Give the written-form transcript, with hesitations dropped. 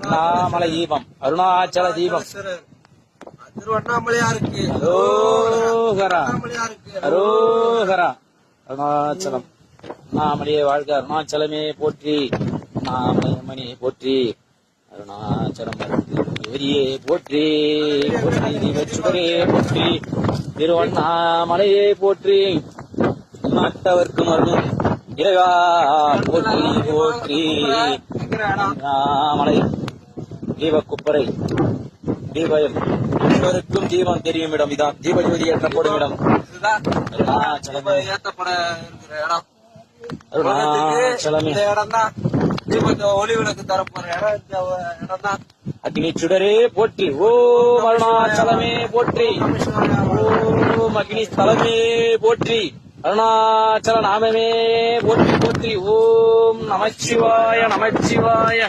அண்ணாமலை தீபம், அருணாச்சல தீபம், திருவண்ணாமலையாருக்கு அரோகரா, அரோகரா. அருணாச்சலம், அண்ணாமலையே வாழ்க, அருணாச்சலமே போற்றி, அண்ணாமலையே போற்றி, அருணாச்சலம் ஏரியே போற்றி, போற்றி தீபச்சுடரே போற்றி, திருவண்ணாமலையே போற்றி, நாட்டவர்க்கும் அருளும் இறைவா போற்றி போற்றி. அண்ணாமலை தீபக்குப்பரை தீபம் இருவருக்கும் தீபம் தெரியும் இடம் இதான், தீபஜோதி ஏற்றப்படும் இடம். அருணாச்சலமே ஏற்றப்பட இருக்கிற இடம், அருணாச்சலமே இடம் தான். தீபத்தை ஒளி விளக்கு தரப்போற இடம் தான். அக்னி சுடரே போற்றி, ஓம் அருணாச்சலமே போற்றி, ஓம் அக்னி ஸ்தலமே போற்றி, அருணாச்சல நாமமே போற்றி போற்றி. ஓம் நமச்சிவாய நமச்சிவாய.